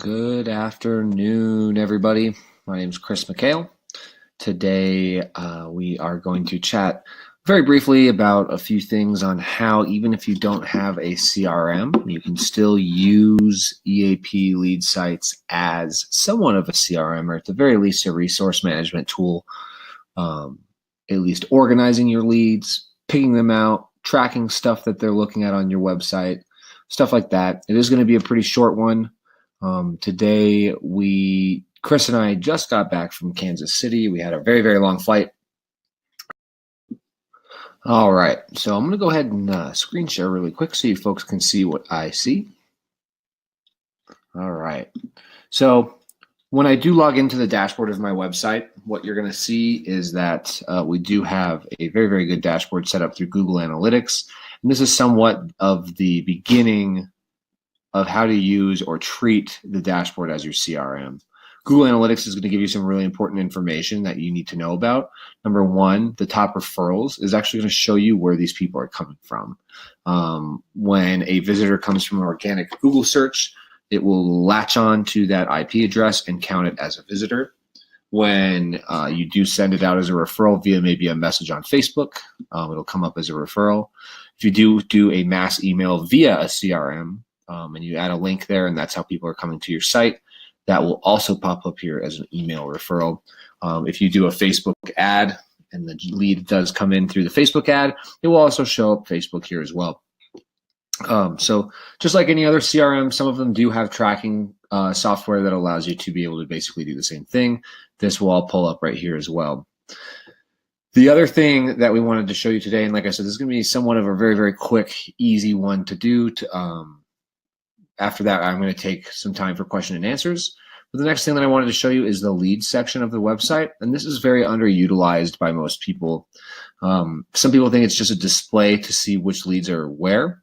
Good afternoon, everybody. My name is Chris McHale. Today, we are going to chat very briefly about a few things on how, even if you don't have a CRM, you can still use EAP LeadSites as somewhat of a CRM, or at the very least a resource management tool, at least organizing your leads, picking them out, tracking stuff that they're looking at on your website, stuff like that. It is going to be a pretty short one. Today, Chris and I just got back from Kansas City. We had a very, very long flight. All right, so I'm going to go ahead and screen share really quick so you folks can see what I see. All right, so when I do log into the dashboard of my website, what you're going to see is that we do have a very, very good dashboard set up through Google Analytics. And this is somewhat of the beginning of how to use or treat the dashboard as your CRM. Google Analytics is going to give you some really important information that you need to know about. Number one, the top referrals is actually going to show you where these people are coming from. When a visitor comes from an organic Google search, it will latch on to that IP address and count it as a visitor. When you do send it out as a referral via maybe a message on Facebook, it'll come up as a referral. If you do a mass email via a CRM, and you add a link there, and that's how people are coming to your site, that will also pop up here as an email referral. If you do a Facebook ad and the lead does come in through the Facebook ad, it will also show up Facebook here as well. So just like any other CRM, some of them do have tracking software that allows you to be able to basically do the same thing. This will all pull up right here as well. The other thing that we wanted to show you today, and like I said, this is going to be somewhat of a very, very quick, easy one to do. After that, I'm going to take some time for question and answers. But the next thing that I wanted to show you is the leads section of the website. And this is very underutilized by most people. Some people think it's just a display to see which leads are where.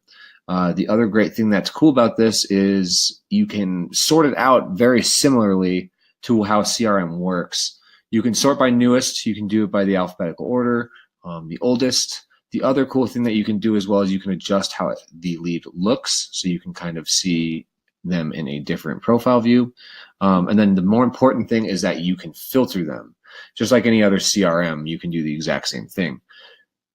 The other great thing that's cool about this is you can sort it out very similarly to how CRM works. You can sort by newest. You can do it by the alphabetical order, the oldest. The other cool thing that you can do as well is you can adjust how the lead looks, so you can kind of see them in a different profile view. And then the more important thing is that you can filter them. Just like any other CRM, you can do the exact same thing.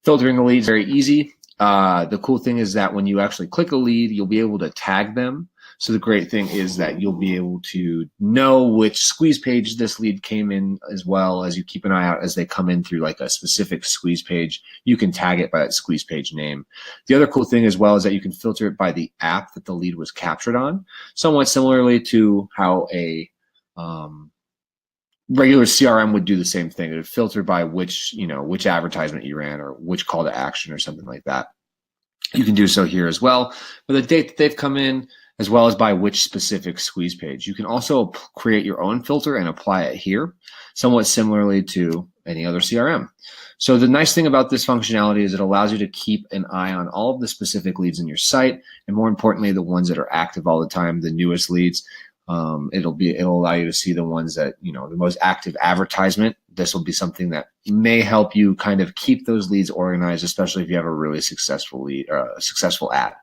Filtering the leads is very easy. The cool thing is that when you actually click a lead, you'll be able to tag them. So the great thing is that you'll be able to know which squeeze page this lead came in, as well as you keep an eye out as they come in through like a specific squeeze page. You can tag it by that squeeze page name. The other cool thing as well is that you can filter it by the app that the lead was captured on, somewhat similarly to how a regular CRM would do the same thing. It would filter by which advertisement you ran or which call to action or something like that. You can do so here as well, for the date that they've come in, as well as by which specific squeeze page. You can also create your own filter and apply it here, somewhat similarly to any other CRM. So the nice thing about this functionality is it allows you to keep an eye on all of the specific leads in your site, and more importantly, the ones that are active all the time, the newest leads. It'll allow you to see the ones that, the most active advertisement. This will be something that may help you kind of keep those leads organized, especially if you have a really successful lead or a successful ad.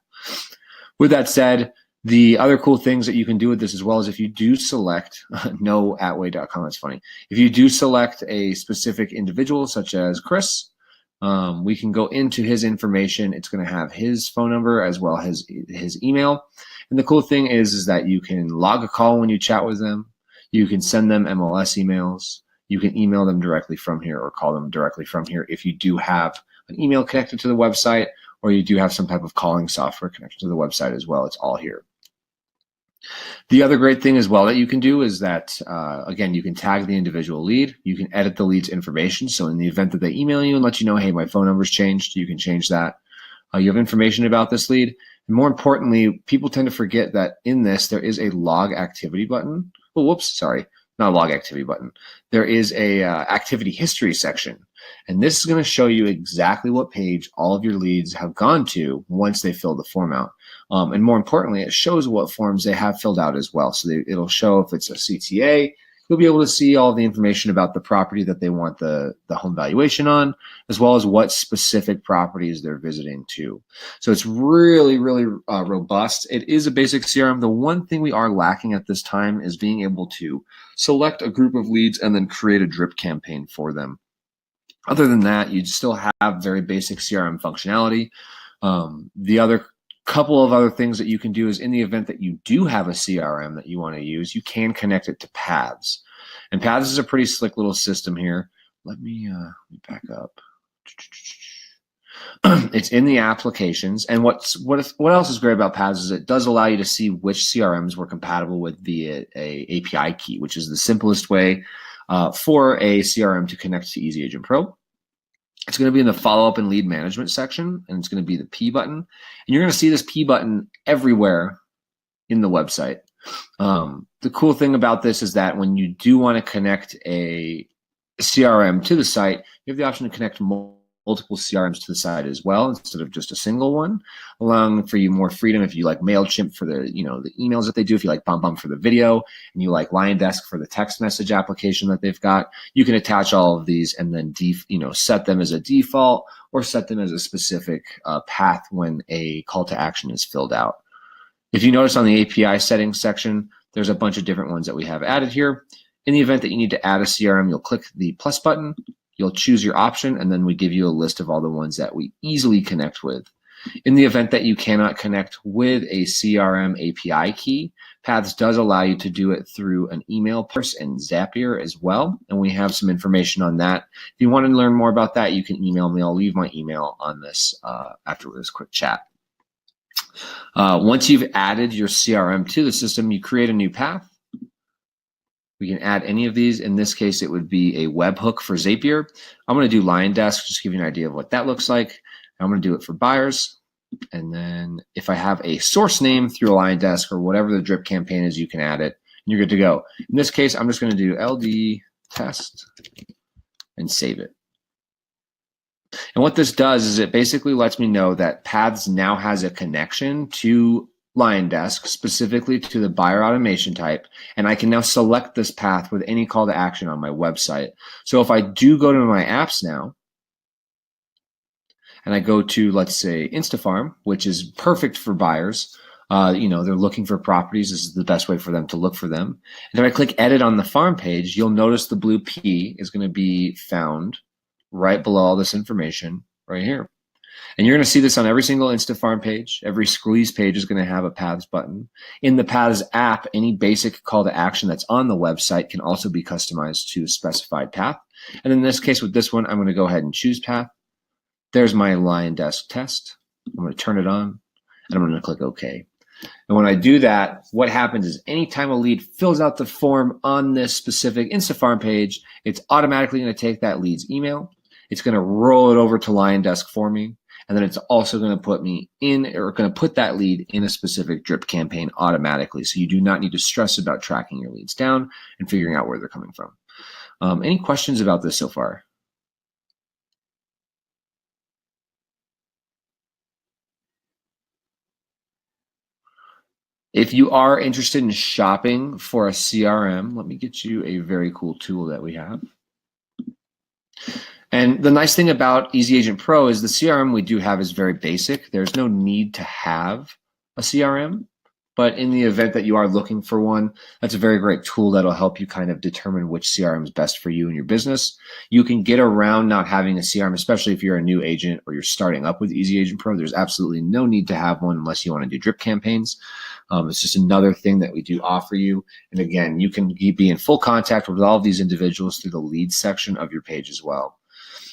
With that said, the other cool things that you can do with this as well is if you do select, no@way.com, that's funny. If you do select a specific individual such as Chris, we can go into his information. It's going to have his phone number as well as his email. And the cool thing is that you can log a call when you chat with them. You can send them MLS emails. You can email them directly from here or call them directly from here if you do have an email connected to the website, or you do have some type of calling software connected to the website as well. It's all here. The other great thing as well that you can do is that, again, you can tag the individual lead. You can edit the lead's information. So in the event that they email you and let you know, hey, my phone number's changed, you can change that. You have information about this lead. And more importantly, people tend to forget that in this, there is a log activity button. Oh, whoops, sorry, not a log activity button. There is a activity history section. And this is going to show you exactly what page all of your leads have gone to once they fill the form out. And more importantly, it shows what forms they have filled out as well. So it'll show if it's a CTA, you'll be able to see all the information about the property that they want the home valuation on, as well as what specific properties they're visiting too. So it's really, really robust. It is a basic CRM. The one thing we are lacking at this time is being able to select a group of leads and then create a drip campaign for them. Other than that, you still have very basic CRM functionality. The other couple of other things that you can do is, in the event that you do have a CRM that you want to use, you can connect it to Paths. And Paths is a pretty slick little system here. Let me back up. It's in the applications. And what else is great about Paths is it does allow you to see which CRMs were compatible with via a API key, which is the simplest way for a CRM to connect to EasyAgentPro. It's going to be in the follow-up and lead management section, and it's going to be the P button. And you're going to see this P button everywhere in the website. The cool thing about this is that when you do want to connect a CRM to the site, you have the option to connect multiple CRMs to the site as well, instead of just a single one, allowing for you more freedom. If you like MailChimp for the the emails that they do, if you like BombBomb for the video, and you like LionDesk for the text message application that they've got, you can attach all of these and then set them as a default or set them as a specific path when a call to action is filled out. If you notice on the API settings section, there's a bunch of different ones that we have added here. In the event that you need to add a CRM, you'll click the plus button. You'll choose your option, and then we give you a list of all the ones that we easily connect with. In the event that you cannot connect with a CRM API key, Paths does allow you to do it through an email person and Zapier as well, and we have some information on that. If you want to learn more about that, you can email me. I'll leave my email on this after this quick chat. Once you've added your CRM to the system, you create a new path. We can add any of these. In this case, it would be a webhook for Zapier. I'm going to do LionDesk, just to give you an idea of what that looks like. I'm going to do it for buyers. And then if I have a source name through a LionDesk or whatever the drip campaign is, you can add it. And you're good to go. In this case, I'm just going to do LD test and save it. And what this does is it basically lets me know that Paths now has a connection to LionDesk, specifically to the buyer automation type, and I can now select this path with any call to action on my website. So if I do go to my apps now, and I go to, let's say, InstaFarm, which is perfect for buyers, they're looking for properties. This is the best way for them to look for them. And if I click edit on the farm page, you'll notice the blue P is going to be found right below all this information right here. And you're going to see this on every single InstaFarm page. Every squeeze page is going to have a Paths button. In the Paths app, any basic call to action that's on the website can also be customized to a specified path. And in this case, with this one, I'm going to go ahead and choose path. There's my LionDesk test. I'm going to turn it on, and I'm going to click OK. And when I do that, what happens is anytime a lead fills out the form on this specific InstaFarm page, it's automatically going to take that lead's email. It's going to roll it over to LionDesk for me. And then it's also going to put me in, or going to put that lead in a specific drip campaign automatically. So you do not need to stress about tracking your leads down and figuring out where they're coming from. Any questions about this so far? If you are interested in shopping for a CRM, let me get you a very cool tool that we have. And the nice thing about EasyAgentPro is the CRM we do have is very basic. There's no need to have a CRM, but in the event that you are looking for one, that's a very great tool that'll help you kind of determine which CRM is best for you and your business. You can get around not having a CRM, especially if you're a new agent or you're starting up with EasyAgentPro. There's absolutely no need to have one unless you want to do drip campaigns. It's just another thing that we do offer you. And again, you can be in full contact with all of these individuals through the lead section of your page as well.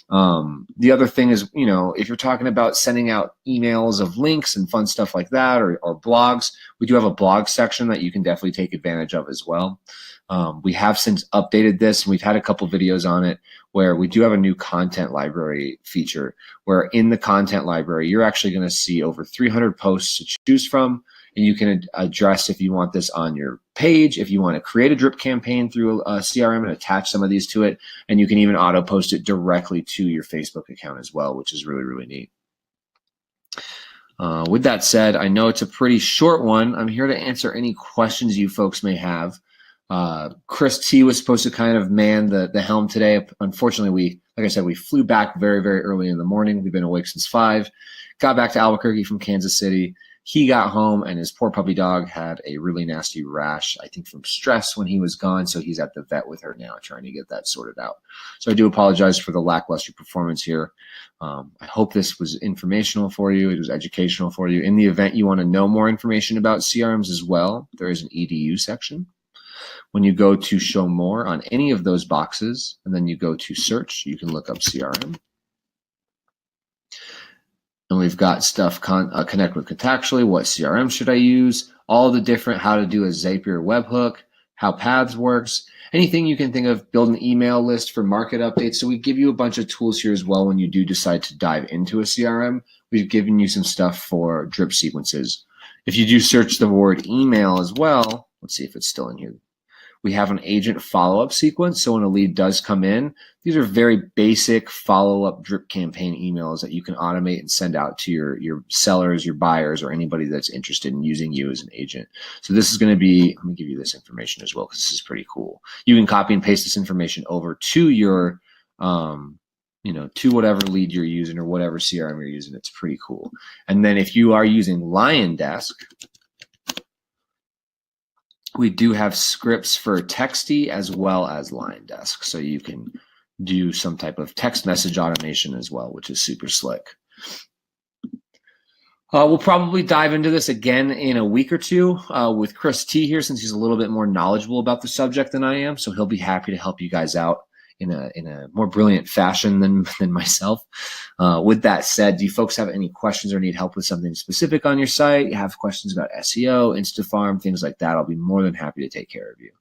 The other thing is, if you're talking about sending out emails of links and fun stuff like that, or blogs, we do have a blog section that you can definitely take advantage of as well. We have since updated this, and we've had a couple videos on it where we do have a new content library feature where in the content library, you're actually going to see over 300 posts to choose from. And you can address if you want this on your page, if you want to create a drip campaign through a CRM and attach some of these to it. And you can even auto post it directly to your Facebook account as well, which is really, really neat. With that said, I know it's a pretty short one. I'm here to answer any questions you folks may have. Chris T was supposed to kind of man the helm today. Unfortunately, like I said, we flew back very, very early in the morning. We've been awake since 5. Got back to Albuquerque from Kansas City. He got home and his poor puppy dog had a really nasty rash, I think from stress when he was gone. So he's at the vet with her now trying to get that sorted out. So I do apologize for the lackluster performance here. I hope this was informational for you. It was educational for you. In the event you want to know more information about CRMs as well, there is an EDU section. When you go to show more on any of those boxes, and then you go to search, you can look up CRM. And we've got stuff connect with contextually, what CRM should I use, all the different how to do a Zapier webhook, how Paths works, anything you can think of, build an email list for market updates. So we give you a bunch of tools here as well when you do decide to dive into a CRM. We've given you some stuff for drip sequences. If you do search the word email as well, let's see if it's still in here. We have an agent follow-up sequence. So when a lead does come in, these are very basic follow-up drip campaign emails that you can automate and send out to your sellers, your buyers, or anybody that's interested in using you as an agent. So this is going to be, let me give you this information as well, because this is pretty cool. You can copy and paste this information over to your, to whatever lead you're using or whatever CRM you're using. It's pretty cool. And then if you are using LionDesk, we do have scripts for Texty as well as LionDesk. So you can do some type of text message automation as well, which is super slick. We'll probably dive into this again in a week or two with Chris T here, since he's a little bit more knowledgeable about the subject than I am. So he'll be happy to help you guys out in a more brilliant fashion than myself. With that said, do you folks have any questions or need help with something specific on your site? You have questions about SEO, InstaFarm, things like that? I'll be more than happy to take care of you.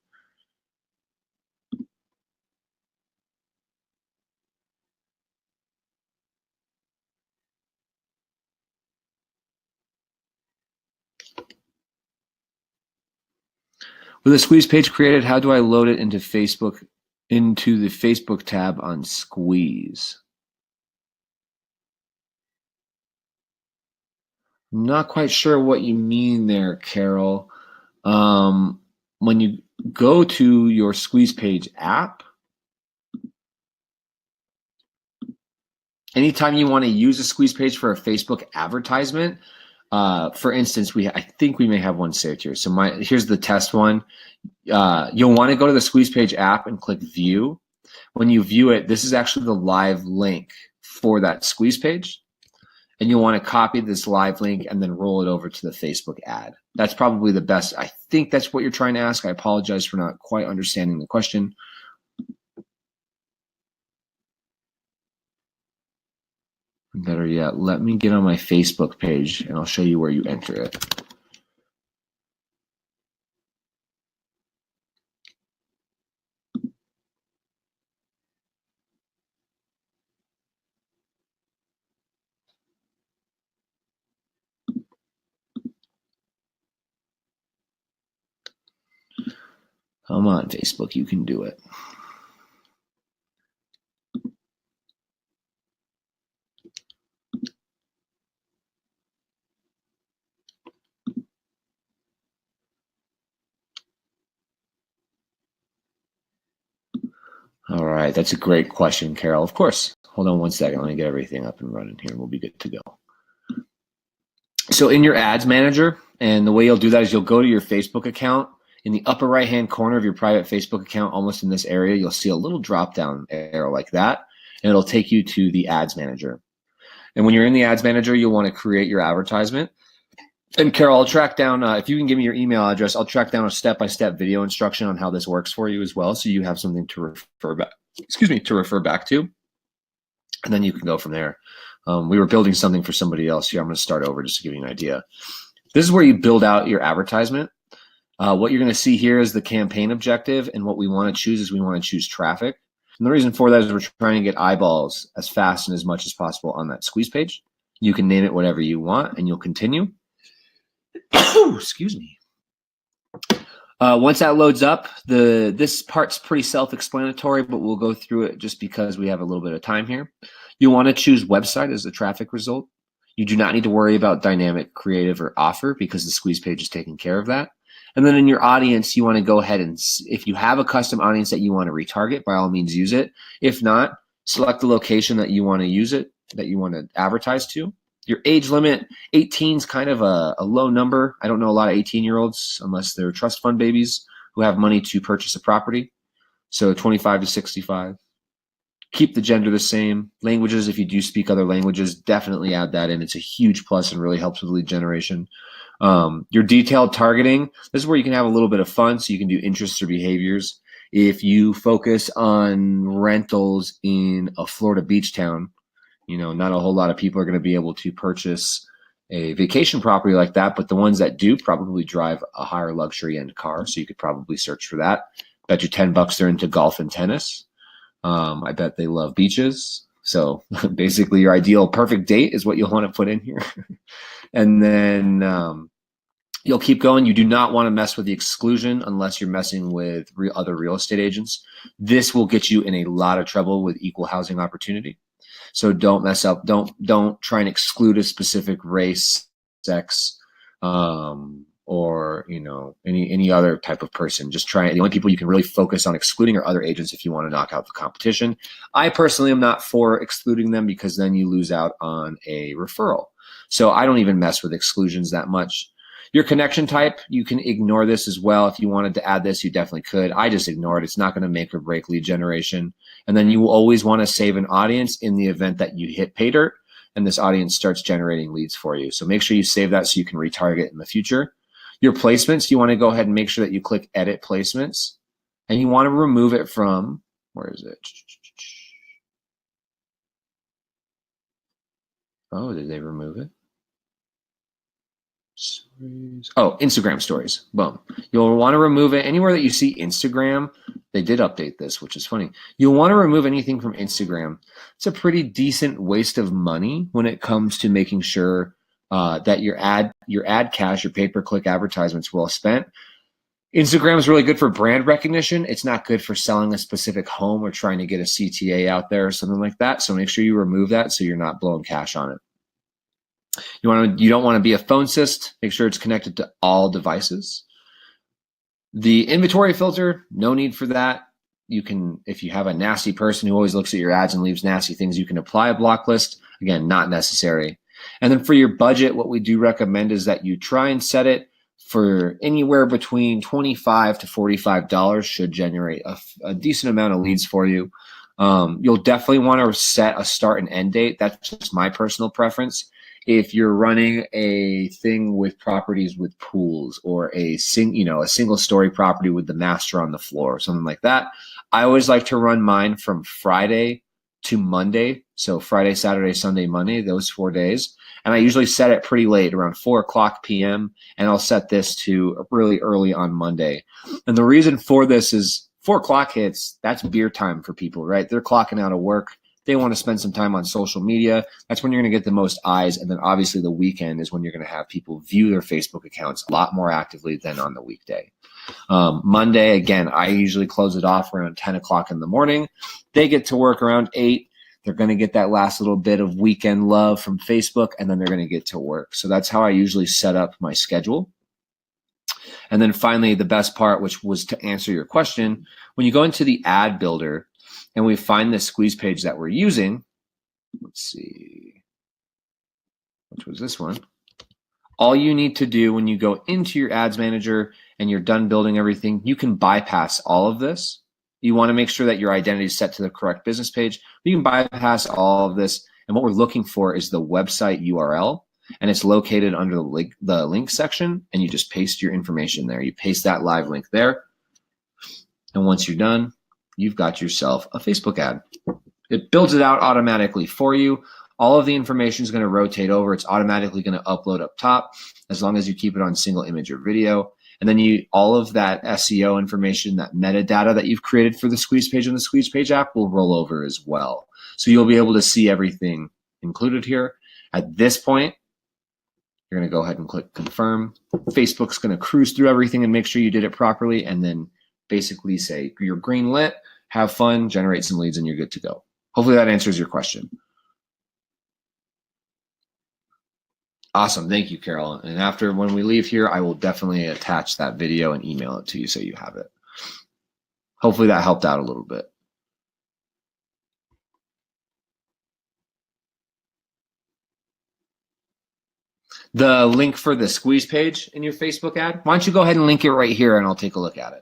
With a squeeze page created, how do I load it into the Facebook tab on Squeeze? I'm not quite sure what you mean there, Carol. When you go to your Squeeze Page app, anytime you want to use a Squeeze Page for a Facebook advertisement, for instance, I think we may have one saved here. So here's the test one. You'll want to go to the Squeeze Page app and click View. When you view it, this is actually the live link for that Squeeze Page. And you'll want to copy this live link and then roll it over to the Facebook ad. That's probably the best. I think that's what you're trying to ask. I apologize for not quite understanding the question. Better yet, let me get on my Facebook page and I'll show you where you enter it. Come on, Facebook, you can do it. All right, that's a great question, Carol. Of course. Hold on one second. Let me get everything up and running here and we'll be good to go. So in your ads manager, and the way you'll do that is you'll go to your Facebook account. In the upper right-hand corner of your private Facebook account, almost in this area, you'll see a little drop-down arrow like that, and it'll take you to the ads manager. And when you're in the ads manager, you'll want to create your advertisement. And Carol, I'll track down, if you can give me your email address, I'll track down a step-by-step video instruction on how this works for you as well, so you have something to refer back to. And then you can go from there. We were building something for somebody else here. I'm going to start over just to give you an idea. This is where you build out your advertisement. What you're going to see here is the campaign objective, and what we want to choose is we want to choose traffic. And the reason for that is we're trying to get eyeballs as fast and as much as possible on that squeeze page. You can name it whatever you want, and you'll continue. Excuse me. Once that loads up, this part's pretty self-explanatory, but we'll go through it just because we have a little bit of time here. You want to choose website as the traffic result. You do not need to worry about dynamic, creative, or offer because the squeeze page is taking care of that. And then in your audience, you want to go ahead and, if you have a custom audience that you want to retarget, by all means use it. If not, select the location that you want to use it, that you want to advertise to. Your age limit, 18 is kind of a low number. I don't know a lot of 18-year-olds unless they're trust fund babies who have money to purchase a property. So 25 to 65. Keep the gender the same. Languages, if you do speak other languages, definitely add that in. It's a huge plus and really helps with lead generation. Your detailed targeting, this is where you can have a little bit of fun, so you can do interests or behaviors. If you focus on rentals in a Florida beach town, not a whole lot of people are going to be able to purchase a vacation property like that, but the ones that do probably drive a higher luxury end car, so you could probably search for that. Bet you $10 they're into golf and tennis. I bet they love beaches. So basically your ideal perfect date is what you'll want to put in here. And then you'll keep going. You do not want to mess with the exclusion unless you're messing with other real estate agents. This will get you in a lot of trouble with equal housing opportunity. So don't mess up. Don't try and exclude a specific race, sex, or any other type of person. Just try. The only people you can really focus on excluding are other agents if you want to knock out the competition. I personally am not for excluding them because then you lose out on a referral. So I don't even mess with exclusions that much. Your connection type, you can ignore this as well. If you wanted to add this, you definitely could. I just ignore it. It's not going to make or break lead generation. And then you will always want to save an audience in the event that you hit pay dirt and this audience starts generating leads for you. So make sure you save that so you can retarget in the future. Your placements, you want to go ahead and make sure that you click edit placements and you want to remove it from, where is it? Oh, did they remove it? Stories. Oh, Instagram stories. Boom. You'll want to remove it anywhere that you see Instagram. They did update this, which is funny. You'll want to remove anything from Instagram. It's a pretty decent waste of money when it comes to making sure that your ad cash, your pay-per-click advertisements well spent. Instagram is really good for brand recognition. It's not good for selling a specific home or trying to get a CTA out there or something like that. So make sure you remove that so you're not blowing cash on it. You don't want to be a phone syst. Make sure it's connected to all devices. The inventory filter, no need for that. You can, if you have a nasty person who always looks at your ads and leaves nasty things, you can apply a block list. Again, not necessary. And then for your budget, what we do recommend is that you try and set it for anywhere between $25 to $45 should generate a decent amount of leads for you. You'll definitely want to set a start and end date. That's just my personal preference. If you're running a thing with properties with pools or a single story property with the master on the floor or something like that, I always like to run mine from Friday to Monday. So Friday, Saturday, Sunday, Monday, those 4 days. And I usually set it pretty late, around 4:00 p.m. And I'll set this to really early on Monday. And the reason for this is 4:00 hits, that's beer time for people, right? They're clocking out of work. They want to spend some time on social media. That's when you're going to get the most eyes. And then obviously the weekend is when you're going to have people view their Facebook accounts a lot more actively than on the weekday. Monday, again, I usually close it off around 10 o'clock in the morning. They get to work around 8. They're going to get that last little bit of weekend love from Facebook, and then they're going to get to work. So that's how I usually set up my schedule. And then finally, the best part, which was to answer your question, when you go into the ad builder, and we find the squeeze page that we're using, let's see, which was this one. All you need to do when you go into your ads manager and you're done building everything, you can bypass all of this. You want to make sure that your identity is set to the correct business page. You can bypass all of this. And what we're looking for is the website URL. And it's located under the link section. And you just paste your information there. You paste that live link there. And once you're done, you've got yourself a Facebook ad. It builds it out automatically for you. All of the information is going to rotate over. It's automatically going to upload up top as long as you keep it on single image or video. And then all of that SEO information, that metadata that you've created for the squeeze page and the squeeze page app will roll over as well. So you'll be able to see everything included here. At this point, you're going to go ahead and click confirm. Facebook's going to cruise through everything and make sure you did it properly, and then basically say you're green lit, have fun, generate some leads, and you're good to go. Hopefully that answers your question. Awesome. Thank you, Carol. And after when we leave here, I will definitely attach that video and email it to you so you have it. Hopefully that helped out a little bit. The link for the squeeze page in your Facebook ad, why don't you go ahead and link it right here and I'll take a look at it.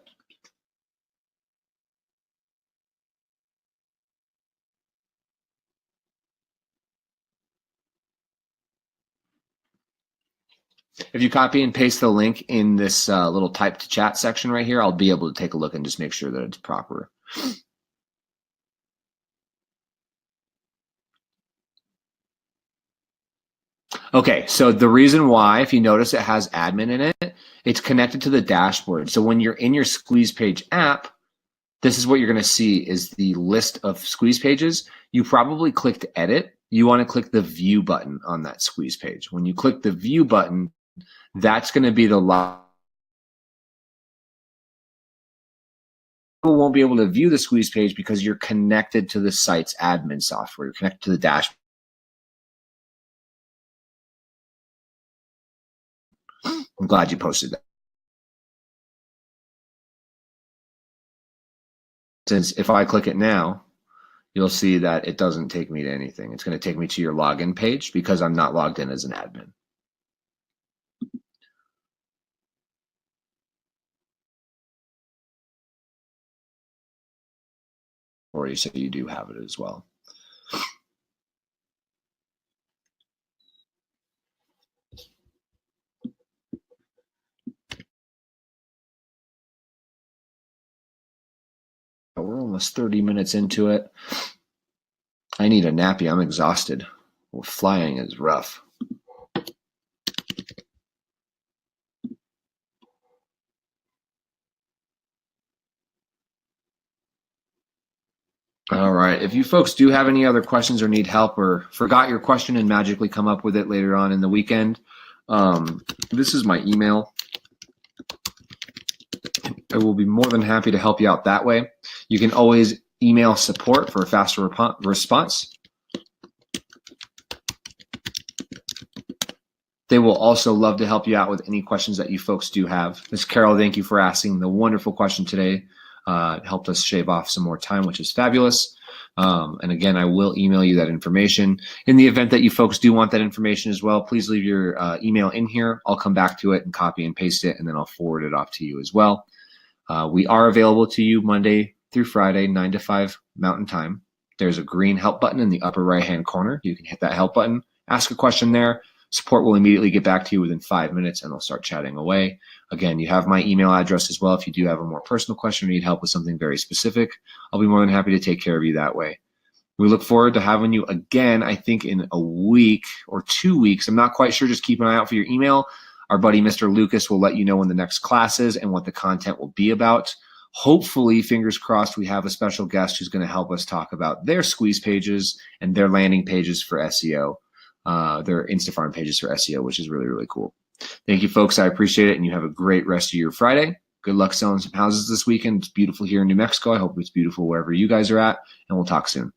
If you copy and paste the link in this little type to chat section right here, I'll be able to take a look and just make sure that it's proper. Okay, so the reason why, if you notice it has admin in it, it's connected to the dashboard. So when you're in your squeeze page app, this is what you're going to see is the list of squeeze pages. You probably clicked edit. You want to click the view button on that squeeze page. When you click the view button, that's going to be the log. People won't be able to view the squeeze page because you're connected to the site's admin software. You're connected to the dashboard. I'm glad you posted that. Since if I click it now, you'll see that it doesn't take me to anything. It's going to take me to your login page because I'm not logged in as an admin. Or you say you do have it as well. We're almost 30 minutes into it. I need a nappy. I'm exhausted. Well, flying is rough. All right. If you folks do have any other questions or need help or forgot your question and magically come up with it later on in the weekend, this is my email. I will be more than happy to help you out that way. You can always email support for a faster response. They will also love to help you out with any questions that you folks do have. Ms. Carol, thank you for asking the wonderful question today. It helped us shave off some more time, which is fabulous. And again, I will email you that information. In the event that you folks do want that information as well, please leave your email in here. I'll come back to it and copy and paste it, and then I'll forward it off to you as well. We are available to you Monday through Friday, 9 to 5 Mountain Time. There's a green help button in the upper right-hand corner. You can hit that help button, ask a question there. Support will immediately get back to you within 5 minutes, and they'll start chatting away. Again, you have my email address as well. If you do have a more personal question or need help with something very specific, I'll be more than happy to take care of you that way. We look forward to having you again, I think in a week or 2 weeks. I'm not quite sure. Just keep an eye out for your email. Our buddy, Mr. Lucas, will let you know when the next class is and what the content will be about. Hopefully, fingers crossed, we have a special guest who's going to help us talk about their squeeze pages and their landing pages for SEO. Their Instafarm pages for SEO, which is really, really cool. Thank you, folks. I appreciate it, and you have a great rest of your Friday. Good luck selling some houses this weekend. It's beautiful here in New Mexico. I hope it's beautiful wherever you guys are at, and we'll talk soon.